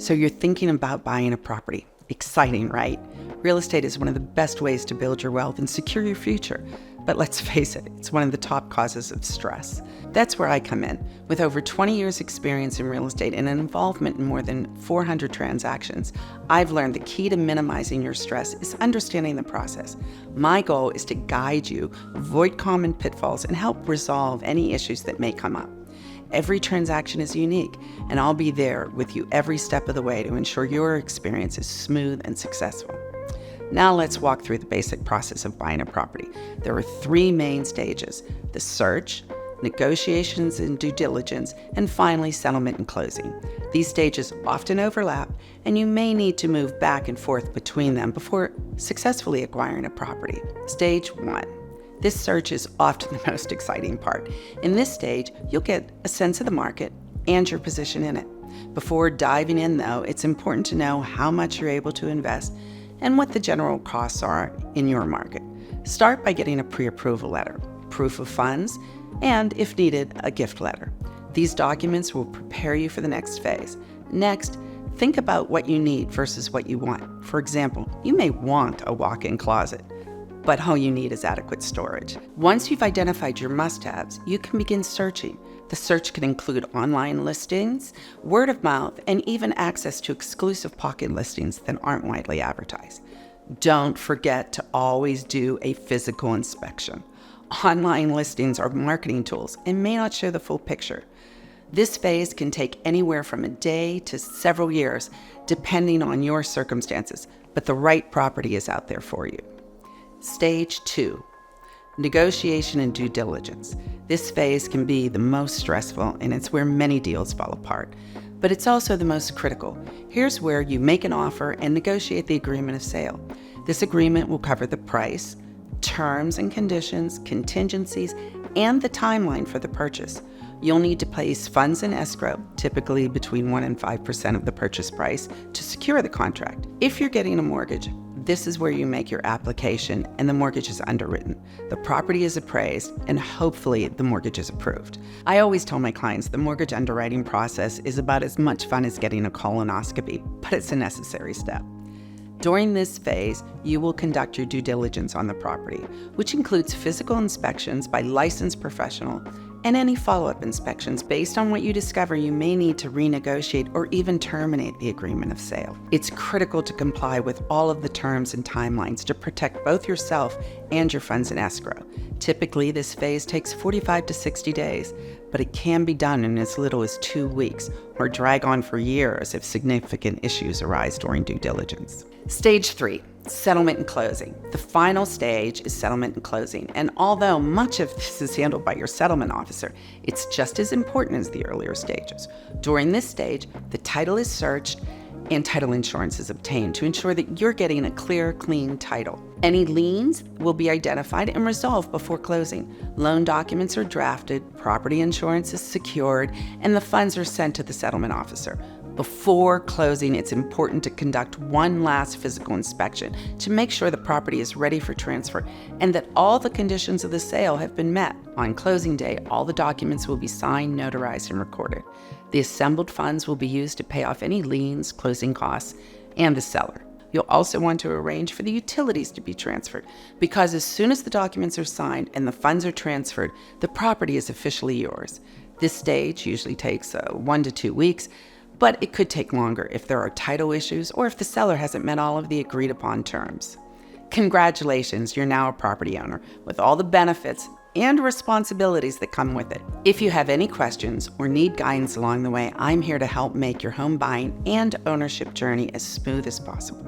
So you're thinking about buying a property. Exciting, right? Real estate is one of the best ways to build your wealth and secure your future. But let's face it, it's one of the top causes of stress. That's where I come in. With over 20 years experience in real estate and an involvement in more than 400 transactions, I've learned the key to minimizing your stress is understanding the process. My goal is to guide you, avoid common pitfalls, and help resolve any issues that may come up. Every transaction is unique, and I'll be there with you every step of the way to ensure your experience is smooth and successful. Now let's walk through the basic process of buying a property. There are 3 main stages: the search, negotiations and due diligence, and finally settlement and closing. These stages often overlap, and you may need to move back and forth between them before successfully acquiring a property. Stage 1. This search is often the most exciting part. In this stage, you'll get a sense of the market and your position in it. Before diving in, though, it's important to know how much you're able to invest and what the general costs are in your market. Start by getting a pre-approval letter, proof of funds, and, if needed, a gift letter. These documents will prepare you for the next phase. Next, think about what you need versus what you want. For example, you may want a walk-in closet, but all you need is adequate storage. Once you've identified your must-haves, you can begin searching. The search can include online listings, word of mouth, and even access to exclusive pocket listings that aren't widely advertised. Don't forget to always do a physical inspection. Online listings are marketing tools and may not show the full picture. This phase can take anywhere from a day to several years, depending on your circumstances, but the right property is out there for you. Stage 2. Negotiation and due diligence. This phase can be the most stressful, and it's where many deals fall apart, but it's also the most critical. Here's where you make an offer and negotiate the agreement of sale. This agreement will cover the price, terms and conditions, contingencies, and the timeline for the purchase. You'll need to place funds in escrow, typically between 1% and 5% of the purchase price, to secure the contract. If you're getting a mortgage, this is where you make your application and the mortgage is underwritten. The property is appraised and hopefully the mortgage is approved. I always tell my clients the mortgage underwriting process is about as much fun as getting a colonoscopy, but it's a necessary step. During this phase, you will conduct your due diligence on the property, which includes physical inspections by licensed professional and any follow-up inspections. Based on what you discover, you may need to renegotiate or even terminate the agreement of sale. It's critical to comply with all of the terms and timelines to protect both yourself and your funds in escrow. Typically, this phase takes 45 to 60 days, but it can be done in as little as 2 weeks or drag on for years if significant issues arise during due diligence. Stage 3. Settlement and closing. The final stage is settlement and closing, and although much of this is handled by your settlement officer, it's just as important as the earlier stages. During this stage, the title is searched and title insurance is obtained to ensure that you're getting a clear, clean title. Any liens will be identified and resolved before closing. Loan documents are drafted, property insurance is secured, and the funds are sent to the settlement officer. Before closing, it's important to conduct one last physical inspection to make sure the property is ready for transfer and that all the conditions of the sale have been met. On closing day, all the documents will be signed, notarized, and recorded. The assembled funds will be used to pay off any liens, closing costs, and the seller. You'll also want to arrange for the utilities to be transferred, because as soon as the documents are signed and the funds are transferred, the property is officially yours. This stage usually takes 1 to 2 weeks, but it could take longer if there are title issues or if the seller hasn't met all of the agreed upon terms. Congratulations, you're now a property owner with all the benefits and responsibilities that come with it. If you have any questions or need guidance along the way, I'm here to help make your home buying and ownership journey as smooth as possible.